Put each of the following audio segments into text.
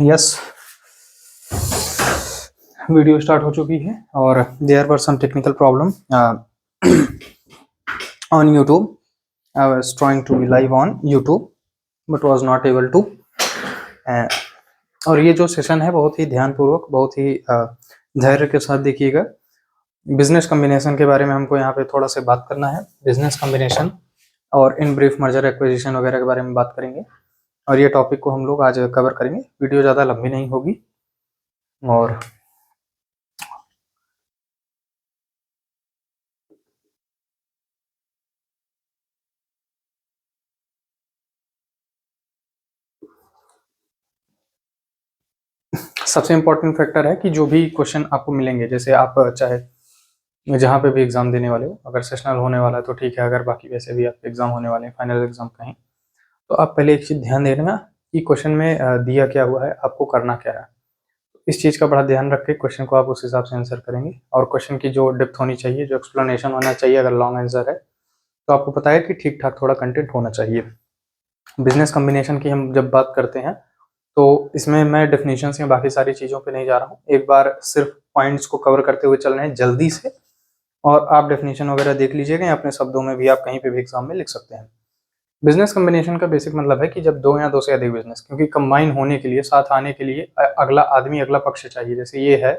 Yes, video start हो चुकी है और there were some technical problem on YouTube. I was trying to be live on YouTube but was not able to. और ये जो session है बहुत ही ध्यानपूर्वक, बहुत ही धैर्य के साथ देखिएगा. बिजनेस कॉम्बिनेशन के बारे में हमको यहाँ पे थोड़ा सा बात करना है. बिजनेस कॉम्बिनेशन और इन ब्रीफ मर्जर एक्विजिशन वगैरह के बारे में बात करेंगे और ये टॉपिक को हम लोग आज कवर करेंगे. वीडियो ज़्यादा लंबी नहीं होगी. और सबसे इम्पोर्टेंट फैक्टर है कि जो भी क्वेश्चन आपको मिलेंगे, जैसे आप चाहे जहाँ पे भी एग्जाम देने वाले हो, अगर सेशनल होने वाला है तो ठीक है, अगर बाकी वैसे भी आप एग्जाम होने वाले हैं, फाइनल एग्जाम कहीं, तो आप पहले एक चीज़ ध्यान दे लेना कि क्वेश्चन में दिया क्या हुआ है, आपको करना क्या है. इस चीज़ का बड़ा ध्यान रख के क्वेश्चन को आप उस हिसाब से आंसर करेंगे. और क्वेश्चन की जो डेप्थ होनी चाहिए, जो एक्सप्लेनेशन होना चाहिए, अगर लॉन्ग आंसर है तो आपको पता है कि ठीक ठाक थोड़ा कंटेंट होना चाहिए. बिजनेस कॉम्बिनेशन की हम जब बात करते हैं तो इसमें मैं डेफिनेशंस या बाकी सारी चीज़ों पे नहीं जा रहा हूँ. एक बार सिर्फ पॉइंट्स को कवर करते हुए चल रहे हैं जल्दी से, और आप डेफिनेशन वगैरह देख लीजिएगा या अपने शब्दों में भी आप कहीं पे भी एग्जाम में लिख सकते हैं. बिजनेस कॉम्बिनेशन का बेसिक मतलब है कि जब दो या दो से अधिक बिजनेस, क्योंकि कंबाइन होने के लिए, साथ आने के लिए अगला आदमी, अगला पक्ष चाहिए. जैसे ये है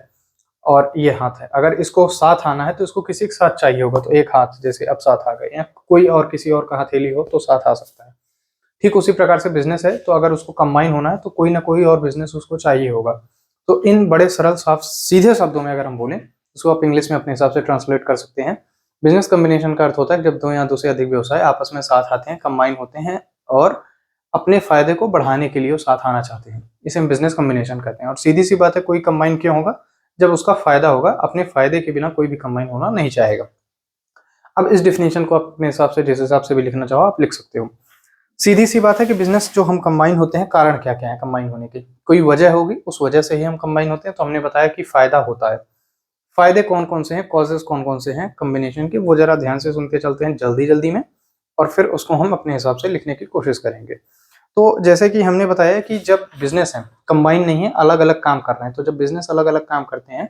और ये हाथ है, अगर इसको साथ आना है तो इसको किसी के साथ चाहिए होगा, तो एक हाथ जैसे अब साथ आ गए, या कोई और किसी और का हथेली हो तो साथ आ सकता है. ठीक उसी प्रकार से बिजनेस है, तो अगर उसको कंबाइन होना है तो कोई ना कोई और बिजनेस उसको चाहिए होगा. तो इन बड़े सरल साफ सीधे शब्दों में अगर हम बोलें, उसको आप इंग्लिश में अपने हिसाब से ट्रांसलेट कर सकते हैं. बिजनेस कॉम्बिनेशन का अर्थ होता है जब दो या दो से अधिक व्यवसाय आपस में साथ आते हैं, कंबाइन होते हैं और अपने फायदे को बढ़ाने के लिए वो साथ आना चाहते हैं. इसे हम बिजनेस कॉम्बिनेशन कहते हैं. और सीधी सी बात है, कोई कंबाइन क्यों होगा? जब उसका फायदा होगा. अपने फायदे के बिना कोई भी कंबाइन होना नहीं चाहेगा. अब इस डिफिनेशन को आप अपने हिसाब से, जिस हिसाब से भी लिखना चाहो आप लिख सकते हो. सीधी सी बात है कि बिजनेस जो हम कंबाइन होते हैं, कारण क्या क्या है कंबाइन होने के? कोई वजह होगी, उस वजह से ही हम कंबाइन होते हैं. तो हमने बताया कि फायदा होता है. फायदे कौन कौन से हैं, कॉजेस कौन कौन से हैं कंबिनेशन के, वो जरा ध्यान से सुनते चलते हैं जल्दी जल्दी में, और फिर उसको हम अपने हिसाब से लिखने की कोशिश करेंगे. तो जैसे कि हमने बताया कि जब बिजनेस है, कंबाइन नहीं है, अलग अलग काम कर रहे हैं, तो जब बिजनेस अलग अलग काम करते हैं,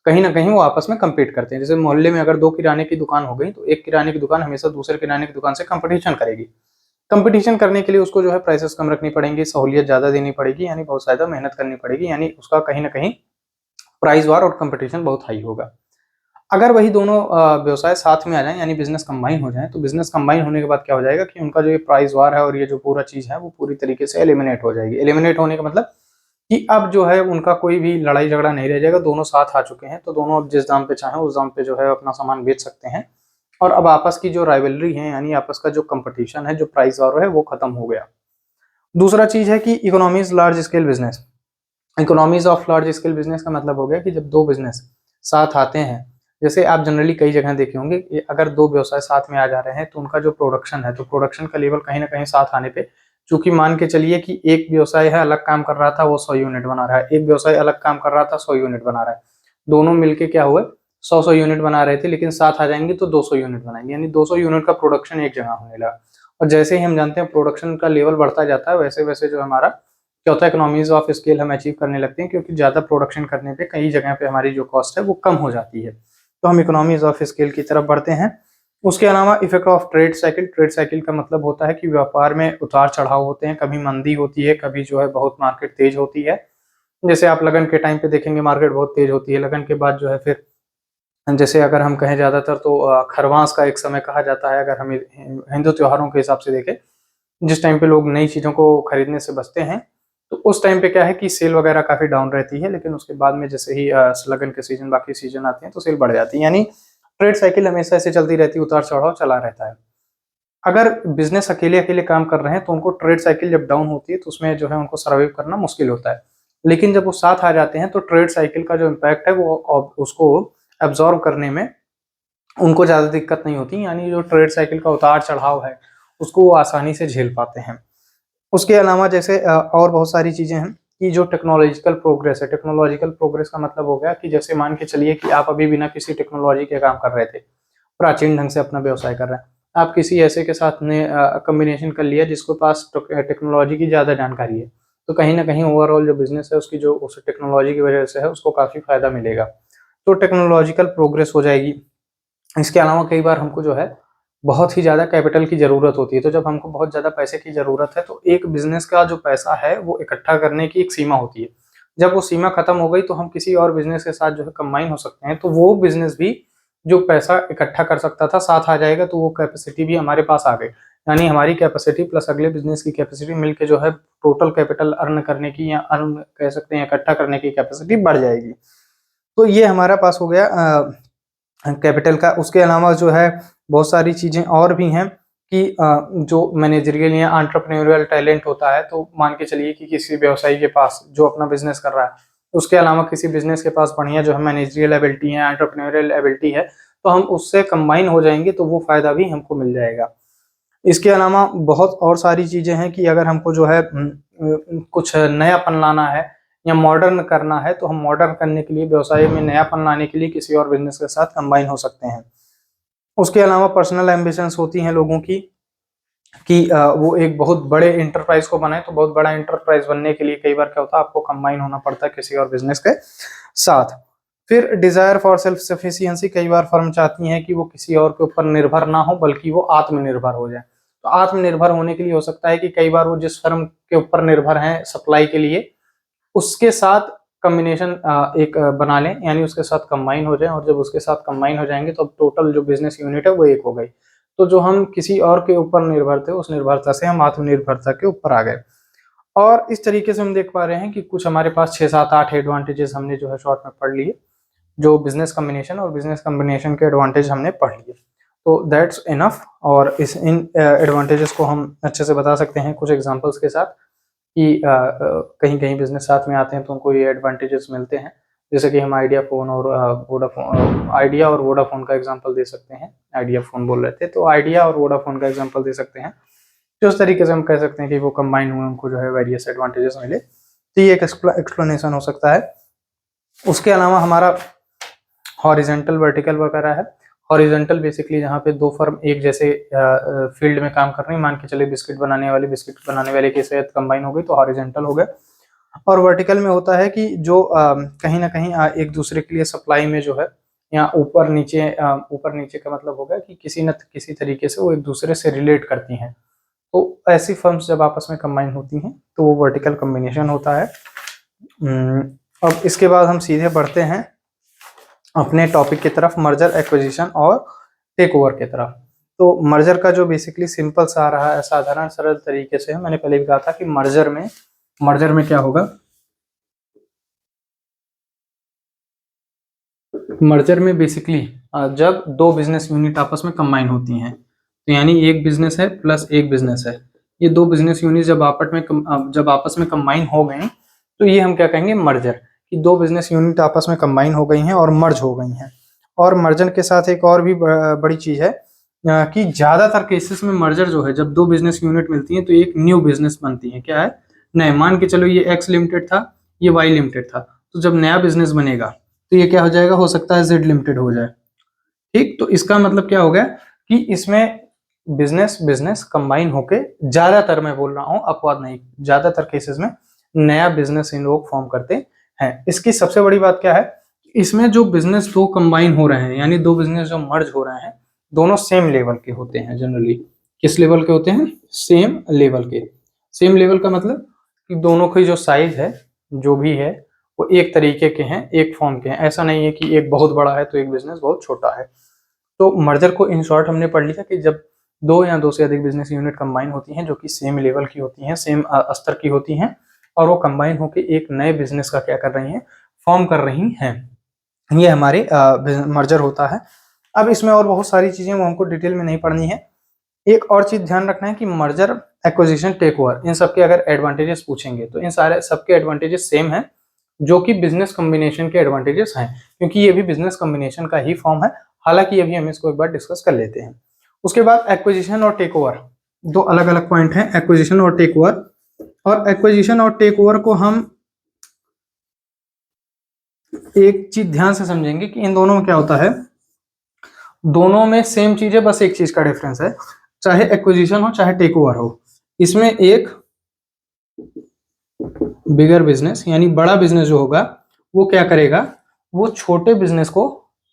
कहीं ना कहीं वो आपस में कम्पीट करते हैं. जैसे मोहल्ले में अगर दो किराने की दुकान हो गई, तो एक किराने की दुकान हमेशा दूसरे किराने की दुकान से कंपटीशन करेगी. कंपटीशन करने के लिए उसको जो है प्राइसेस कम रखनी पड़ेंगी, सहूलियत ज्यादा देनी पड़ेगी, यानी बहुत ज्यादा मेहनत करनी पड़ेगी, यानी उसका कहीं ना कहीं प्राइस वार और कंपटीशन बहुत हाई होगा. अगर वही दोनों व्यवसाय साथ में आ जाएं, यानी बिजनेस कंबाइन हो जाए, तो बिजनेस कंबाइन होने के बाद क्या हो जाएगा कि उनका जो ये प्राइस वार है और ये जो पूरा चीज है वो पूरी तरीके से एलिमिनेट हो जाएगी. एलिमिनेट होने का मतलब कि अब जो है उनका कोई भी लड़ाई झगड़ा नहीं रह जाएगा. दोनों साथ आ चुके हैं, तो दोनों अब जिस दाम पे चाहें उस दाम पे जो है अपना सामान बेच सकते हैं. और अब आपस की जो राइवलरी है, यानी आपस का जो कंपटीशन है, जो प्राइस वार है, वो खत्म हो गया. दूसरा चीज है कि economies large scale business. Economies of large scale business का मतलब हो गया कि जब दो बिजनेस साथ आते हैं, जैसे आप जनरली कई जगह देखे होंगे कि अगर दो व्यवसाय साथ में आ जा रहे हैं, तो उनका जो प्रोडक्शन है, तो प्रोडक्शन का लेवल कहीं ना कहीं साथ आने पे, चूंकि मान के चलिए कि एक व्यवसाय है अलग काम कर रहा था, वो 100 यूनिट बना रहा है, एक व्यवसाय अलग काम कर रहा था, 100 यूनिट बना रहा है. दोनों मिलके क्या हुए, 100 यूनिट बना रहे थे, लेकिन साथ आ जाएंगे तो 200 यूनिट बनाएंगे, यानी 200 यूनिट का प्रोडक्शन एक जगह होने लगा. और जैसे ही हम जानते हैं प्रोडक्शन का लेवल बढ़ता जाता है, वैसे वैसे जो हमारा क्या होता है, इकोनॉमीज ऑफ स्केल हम अचीव करने लगते हैं, क्योंकि ज्यादा प्रोडक्शन करने पे कई जगह पे हमारी जो कॉस्ट है वो कम हो जाती है. तो हम इकोनॉमीज ऑफ स्केल की तरफ बढ़ते हैं. उसके अलावा effect of trade cycle. Trade cycle का मतलब होता है कि व्यापार में उतार चढ़ाव होते हैं, कभी मंदी होती है, कभी जो है बहुत मार्केट तेज होती है. जैसे आप लगन के टाइम पे देखेंगे मार्केट बहुत तेज होती है, लगन के बाद जो है फिर, जैसे अगर हम कहें ज्यादातर तो खरवास का एक समय कहा जाता है. अगर हम हिंदू त्योहारों के हिसाब से देखें, जिस टाइम पे लोग नई चीजों को खरीदने से बचते हैं, तो उस टाइम पे क्या है कि सेल वगैरह काफी डाउन रहती है, लेकिन उसके बाद में जैसे ही लगन के सीजन, बाकी सीजन आते हैं, तो सेल बढ़ जाती है. यानी ट्रेड साइकिल हमेशा ऐसे चलती रहती है, उतार चढ़ाव चला रहता है. अगर बिजनेस अकेले अकेले काम कर रहे हैं, तो उनको ट्रेड साइकिल जब डाउन होती है, तो उसमें जो है उनको सर्वाइव करना मुश्किल होता है. लेकिन जब वो साथ आ जाते हैं, तो ट्रेड साइकिल का जो इम्पैक्ट है वो उसको एब्जॉर्व करने में उनको ज्यादा दिक्कत नहीं होती. यानी जो ट्रेड साइकिल का उतार चढ़ाव है, उसको वो आसानी से झेल पाते हैं. उसके अलावा जैसे और बहुत सारी चीजें हैं कि जो टेक्नोलॉजिकल प्रोग्रेस है. टेक्नोलॉजिकल प्रोग्रेस का मतलब हो गया कि जैसे मान के चलिए कि आप अभी बिना किसी टेक्नोलॉजी के काम कर रहे थे, प्राचीन ढंग से अपना व्यवसाय कर रहे हैं, आप किसी ऐसे के साथ ने कम्बिनेशन कर लिया जिसके पास टेक्नोलॉजी की ज्यादा जानकारी है, तो कहीं ना कहीं ओवरऑल जो बिजनेस है उसकी जो उस टेक्नोलॉजी की वजह से है उसको काफ़ी फायदा मिलेगा, तो टेक्नोलॉजिकल प्रोग्रेस हो जाएगी। इसके अलावा कई बार हमको जो है बहुत ही ज़्यादा कैपिटल की ज़रूरत होती है, तो जब हमको बहुत ज़्यादा पैसे की ज़रूरत है तो एक बिजनेस का जो पैसा है वो इकट्ठा करने की एक सीमा होती है। जब वो सीमा खत्म हो गई तो हम किसी और बिजनेस के साथ जो है कंबाइन हो सकते हैं, तो वो बिजनेस भी जो पैसा इकट्ठा कर सकता था साथ आ जाएगा, तो वो कैपेसिटी भी हमारे पास आ गई। यानी हमारी कैपेसिटी प्लस अगले बिजनेस की कैपेसिटी मिलके जो है टोटल कैपिटल अर्न करने की या अर्न कह सकते हैं इकट्ठा करने की कैपेसिटी बढ़ जाएगी। तो ये हमारा पास हो गया कैपिटल का। उसके अलावा जो है बहुत सारी चीज़ें और भी हैं कि जो मैनेजरियल या एंटरप्रेन्योरियल टैलेंट होता है, तो मान के चलिए कि किसी व्यवसायी के पास जो अपना बिजनेस कर रहा है, उसके अलावा किसी बिजनेस के पास बढ़िया जो है मैनेजरियल एबिलिटी है, एंटरप्रेन्योरियल एबिलिटी है, तो हम उससे कंबाइन हो जाएंगे तो वो फायदा भी हमको मिल जाएगा। इसके अलावा बहुत और सारी चीज़ें हैं कि अगर हमको जो है कुछ नयापन लाना है या मॉडर्न करना है, तो हम मॉडर्न करने के लिए व्यवसाय में नयापन लाने के लिए किसी और बिजनेस के साथ कंबाइन हो सकते हैं। उसके अलावा पर्सनल एम्बिशंस होती हैं लोगों की कि वो एक बहुत बड़े इंटरप्राइज को बनाए, तो बहुत बड़ा इंटरप्राइज बनने के लिए कई बार क्या होता है आपको कंबाइन होना पड़ता है किसी और बिजनेस के साथ। फिर डिजायर फॉर सेल्फ सफिशिएंसी, कई बार फर्म चाहती हैं कि वो किसी और के ऊपर निर्भर ना हो बल्कि वो आत्मनिर्भर हो जाए। तो आत्मनिर्भर होने के लिए हो सकता है कि कई बार वो जिस फर्म के ऊपर निर्भर हैं सप्लाई के लिए, उसके साथ कॉम्बिनेशन एक बना लें, यानी उसके साथ कंबाइन हो जाए, और जब उसके साथ कंबाइन हो जाएंगे तो अब टोटल जो बिजनेस यूनिट है वो एक हो गई। तो जो हम किसी और के ऊपर निर्भर थे उस निर्भरता से हम आत्मनिर्भरता के ऊपर आ गए। और इस तरीके से हम देख पा रहे हैं कि कुछ हमारे पास 6, 7, 8 एडवांटेजेस हमने जो है शॉर्ट में पढ़ लिए, जो बिजनेस कॉम्बिनेशन और बिजनेस कॉम्बिनेशन के एडवांटेज हमने पढ़ लिए। तो दैट्स इनफ। और इन एडवांटेजेस को हम अच्छे से बता सकते हैं कुछ एग्जांपल्स के साथ कि कहीं कहीं बिजनेस साथ में आते हैं तो उनको ये एडवांटेजेस मिलते हैं। जैसे कि हम आइडिया फ़ोन और वोडाफोन, आइडिया और वोडाफोन का एग्जांपल दे सकते हैं। आइडिया फ़ोन बोल रहे थे तो आइडिया और वोडाफोन का एग्जांपल दे सकते हैं। तो उस तरीके से हम कह सकते हैं कि वो कंबाइन हुए, उनको जो है वेरियस एडवांटेजेस मिले। तो ये एक एक्सप्लेनेशन हो सकता है। उसके अलावा हमारा हॉरिजेंटल वर्टिकल वगैरह है। हॉरिजेंटल बेसिकली जहाँ पे दो फर्म एक जैसे फील्ड में काम कर रही है, मान के चले बिस्किट बनाने वाले के साथ कंबाइन हो गई तो हॉरिजेंटल हो गया। और वर्टिकल में होता है कि जो कहीं ना कहीं एक दूसरे के लिए सप्लाई में जो है या ऊपर नीचे का मतलब होगा कि किसी न किसी तरीके से वो एक दूसरे से रिलेट करती हैं। तो ऐसी फर्म्स जब आपस में कंबाइन होती हैं तो वो वर्टिकल कॉम्बिनेशन होता है। अब इसके बाद हम सीधे बढ़ते हैं अपने टॉपिक की तरफ, मर्जर एक्विजिशन और टेक ओवर की तरफ। तो मर्जर का जो बेसिकली सिंपल सा आ रहा है, साधारण सरल तरीके से, मैंने पहले भी कहा था कि मर्जर में क्या होगा। मर्जर में बेसिकली जब दो बिजनेस यूनिट आपस में कंबाइन होती हैं, तो यानी एक बिजनेस है प्लस एक बिजनेस है, ये दो बिजनेस यूनिट जब आपस में कंबाइन हो गए तो ये हम क्या कहेंगे, मर्जर। कि दो बिजनेस यूनिट आपस में कंबाइन हो गई हैं और मर्ज हो गई हैं। और मर्जर के साथ एक और भी बड़ी चीज है कि ज्यादातर केसेस में मर्जर जो है, जब दो बिजनेस यूनिट मिलती हैं तो एक न्यू बिजनेस बनती है। क्या है, नए। मान के चलो ये एक्स लिमिटेड था, ये वाई लिमिटेड था, तो जब नया बिजनेस बनेगा तो ये क्या हो जाएगा, हो सकता है जेड लिमिटेड हो जाए। ठीक, तो इसका मतलब क्या हो गया कि इसमें बिजनेस कंबाइन होके, ज्यादातर मैं बोल रहा हूं, अपवाद नहीं, ज्यादातर केसेस में नया बिजनेस इन लोग फॉर्म करते हैं। इसकी सबसे बड़ी बात क्या है, इसमें जो बिजनेस दो कंबाइन हो रहे हैं, यानी दो बिजनेस जो मर्ज हो रहे हैं, दोनों सेम लेवल के होते हैं जनरली। किस लेवल के होते हैं, सेम लेवल के। सेम लेवल का मतलब कि दोनों की जो साइज है, जो भी है, वो एक तरीके के हैं, एक फॉर्म के हैं। ऐसा नहीं है कि एक बहुत बड़ा है तो एक बिजनेस बहुत छोटा है। तो मर्जर को इन शॉर्ट हमने पढ़ लिया कि जब दो या दो से अधिक बिजनेस यूनिट कंबाइन होती हैं जो कि सेम लेवल की होती हैं, सेम स्तर की होती हैं, और वो कंबाइन होकर एक नए बिजनेस का क्या कर रही हैं, फॉर्म कर रही हैं, ये हमारे मर्जर होता है। अब इसमें और बहुत सारी चीजें वो हमको डिटेल में नहीं पढ़नी है। एक और चीज ध्यान रखना है कि मर्जर, एक्विजिशन, टेक ओवर, इन सबके अगर एडवांटेजेस पूछेंगे तो इन सारे सबके एडवांटेजेस सेम है, जो कि बिजनेस कॉम्बिनेशन के एडवांटेजेस हैं, क्योंकि ये भी बिजनेस कॉम्बिनेशन का ही फॉर्म है। हालांकि अभी हम इसको एक बार डिस्कस कर लेते हैं। उसके बाद एक्विजिशन और टेक ओवर, दो अलग अलग पॉइंट हैं, एक्विजिशन और टेक ओवर। और एक्विजिशन और टेक ओवर को हम एक चीज ध्यान से समझेंगे कि इन दोनों में क्या होता है। दोनों में सेम चीज है, बस एक चीज का डिफरेंस है, चाहे एक्विजिशन हो चाहे टेक ओवर हो, इसमें एक बिगर बिजनेस यानी बड़ा बिजनेस जो होगा वो क्या करेगा, वो छोटे बिजनेस को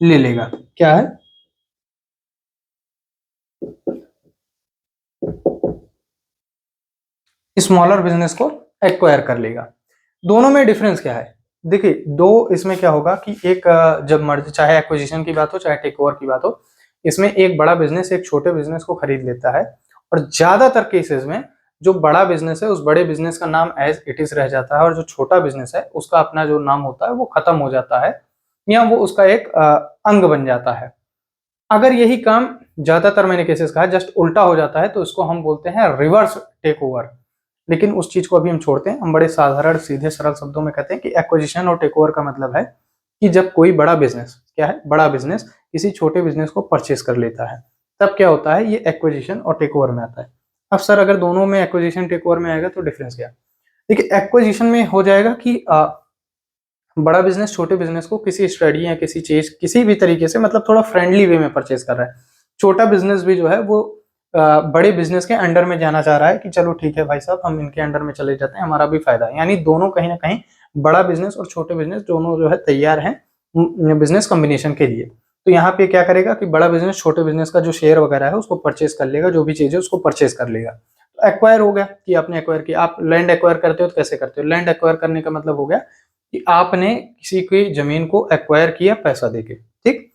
ले लेगा। क्या है, स्मॉलर बिजनेस को एक्वायर कर लेगा। दोनों में डिफरेंस क्या है, देखिए दो इसमें क्या होगा कि एक जब मर्ज चाहे एक्विजिशन की बात हो चाहे टेक ओवर की बात हो, इसमें एक बड़ा बिजनेस एक छोटे बिजनेस को खरीद लेता है, और ज्यादातर केसेस में जो बड़ा बिजनेस है उस बड़े बिजनेस का नाम एज इट इज रह जाता है, और जो छोटा बिजनेस है उसका अपना जो नाम होता है वो खत्म हो जाता है, या वो उसका एक अंग बन जाता है। अगर यही काम ज्यादातर मैंने केसेस कहा जस्ट उल्टा हो जाता है तो इसको हम बोलते हैं रिवर्स टेक ओवर। लेकिन उस चीज को अभी हम छोड़ते हैं, हम बड़े साधारण सीधे सरल शब्दों में कहते हैं कि एक्विजिशन और टेक ओवर का मतलब है कि जब कोई बड़ा बिजनेस, क्या है, बड़ा बिजनेस किसी छोटे बिजनेस को परचेस कर लेता है, तब क्या होता है, ये एक्विजिशन और टेक ओवर में आता है। अब सर अगर दोनों में एक्विजिशन टेक ओवर में आएगा तो डिफरेंस क्या है, देखिए एक्विजिशन में हो जाएगा कि बड़ा बिजनेस छोटे बिजनेस को किसी स्टडी या किसी चीज किसी भी तरीके से मतलब थोड़ा फ्रेंडली वे में परचेज कर रहा है। छोटा बिजनेस भी जो है वो बड़े बिजनेस के अंडर में जाना चाह रहा है कि चलो ठीक है भाई साहब हम इनके अंडर में चले जाते हैं, हमारा भी फायदा है। यानी दोनों कहीं ना कहीं बड़ा बिजनेस और छोटे बिजनेस दोनों जो है तैयार हैं बिजनेस कॉम्बिनेशन के लिए। तो यहाँ पे क्या करेगा कि बड़ा बिजनेस छोटे बिजनेस का जो शेयर वगैरह है उसको परचेज कर लेगा, जो भी चीज है उसको परचेज कर लेगा। तो एक्वायर हो गया कि आपने एक्वायर किया। आप लैंड एक्वायर करते हो तो कैसे करते हो, लैंड एक्वायर करने का मतलब हो गया कि आपने किसी की जमीन को एक्वायर किया पैसा देके, ठीक।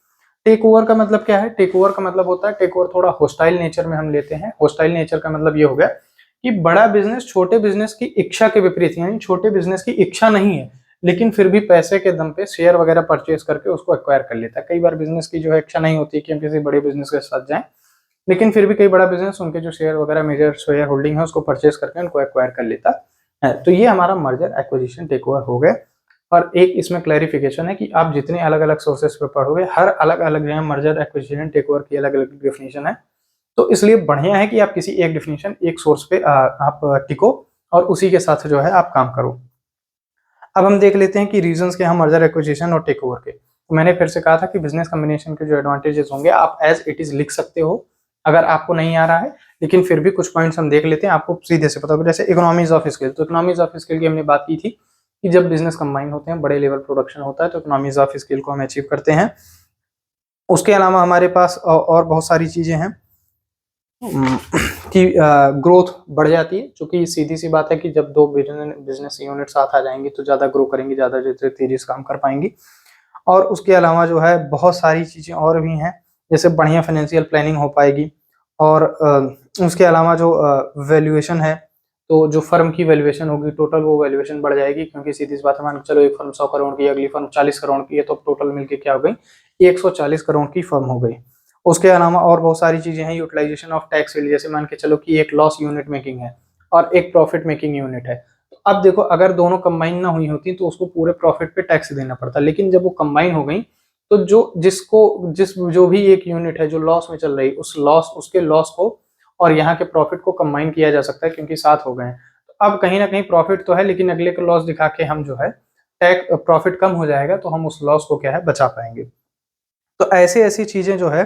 टेक ओवर का मतलब क्या है, टेक ओवर का मतलब होता है, टेक ओवर थोड़ा होस्टाइल नेचर में हम लेते हैं। होस्टाइल नेचर का मतलब ये हो गया कि बड़ा बिजनेस छोटे बिजनेस की इच्छा के विपरीत, यानी छोटे बिजनेस की इच्छा नहीं है लेकिन फिर भी पैसे के दम पे शेयर वगैरह परचेज करके उसको एक्वायर कर लेता है। कई बार बिजनेस की जो है इच्छा नहीं होती कि हम किसी बड़े बिजनेस के साथ जाएं, लेकिन फिर भी कई बड़ा बिजनेस उनके जो शेयर वगैरह मेजर शेयर होल्डिंग है उसको परचेज करके उनको एक्वायर कर लेता है। तो ये हमारा मर्जर एक्विजिशन टेक ओवर हो गए। और एक इसमें क्लैरिफिकेशन है कि आप जितने अलग अलग सोर्सेस पे पढ़ोगे हर अलग अलग जो है मर्जर एक्विजिशन टेक ओवर की अलग अलग डेफिनेशन है। तो इसलिए बढ़िया है कि आप किसी एक डेफिनेशन एक सोर्स पे आप टिको और उसी के साथ जो है आप काम करो। अब हम देख लेते हैं कि रीजंस क्या हैं मर्जर एक्विजिशन और टेक ओवर के। तो मैंने फिर से कहा था कि बिजनेस कॉम्बिनेशन के जो एडवांटेजेस होंगे आप एज इट इज लिख सकते हो अगर आपको नहीं आ रहा है, लेकिन फिर भी कुछ पॉइंट्स हम देख लेते हैं आपको सीधे से पता होगा। जैसे इकोनॉमीज ऑफ स्केल, तो इकोनॉमीज ऑफ स्केल की हमने बात की थी कि जब बिजनेस कंबाइन होते हैं बड़े लेवल प्रोडक्शन होता है तो इकोनॉमीज ऑफ स्केल को हम अचीव करते हैं। उसके अलावा हमारे पास और बहुत सारी चीजें हैं कि ग्रोथ बढ़ जाती है, क्योंकि सीधी सी बात है कि जब दो बिजनेस यूनिट साथ आ जाएंगी तो ज़्यादा ग्रो करेंगी, ज़्यादा तेजी से काम कर पाएंगी। और उसके अलावा जो है बहुत सारी चीज़ें और भी हैं, जैसे बढ़िया फाइनेंशियल प्लानिंग हो पाएगी। और उसके अलावा जो वैल्यूएशन है, तो जो फर्म की वैल्यूएशन होगी टोटल वो वैल्यूएशन बढ़ जाएगी, क्योंकि सीधी सी बात है मान चलो एक फर्म 100 करोड़ की, अगली फर्म 40 करोड़ की है, तो टोटल मिलके क्या हो गई, 140 करोड़ की फर्म हो गई। उसके अलावा और बहुत सारी चीजें हैं, यूटिलाइजेशन ऑफ टैक्स फील्ड, जैसे मान के चलो कि एक लॉस यूनिट मेकिंग है और एक प्रॉफिट मेकिंग यूनिट है। तो अब देखो अगर दोनों कंबाइन ना हुई होती तो उसको पूरे प्रॉफिट पे टैक्स देना पड़ता, लेकिन जब वो कंबाइन हो गई तो जो भी एक यूनिट है जो लॉस में चल रही उसके लॉस को और यहाँ के प्रॉफिट को कंबाइन किया जा सकता है, क्योंकि साथ हो गए हैं। तो अब कहीं ना कहीं प्रॉफिट तो है लेकिन अगले का लॉस दिखा के हम जो है टैक्स प्रॉफिट कम हो जाएगा तो हम उस लॉस को क्या है बचा पाएंगे। तो ऐसी ऐसी चीजें जो है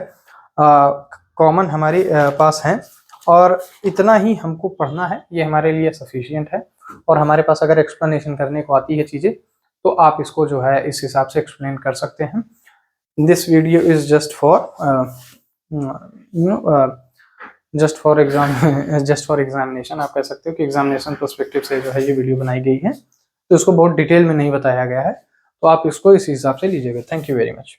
कॉमन हमारे पास हैं, और इतना ही हमको पढ़ना है, ये हमारे लिए सफिशिएंट है। और हमारे पास अगर एक्सप्लेनेशन करने को आती है चीजें तो आप इसको जो है इस हिसाब से एक्सप्लेन कर सकते हैं। This video is just for just for examination, आप कह सकते हो कि एग्जामिनेशन पर्सपेक्टिव से जो है ये वीडियो बनाई गई है, तो इसको बहुत डिटेल में नहीं बताया गया है, तो आप इसको इस हिसाब से लीजिएगा। Thank you very much.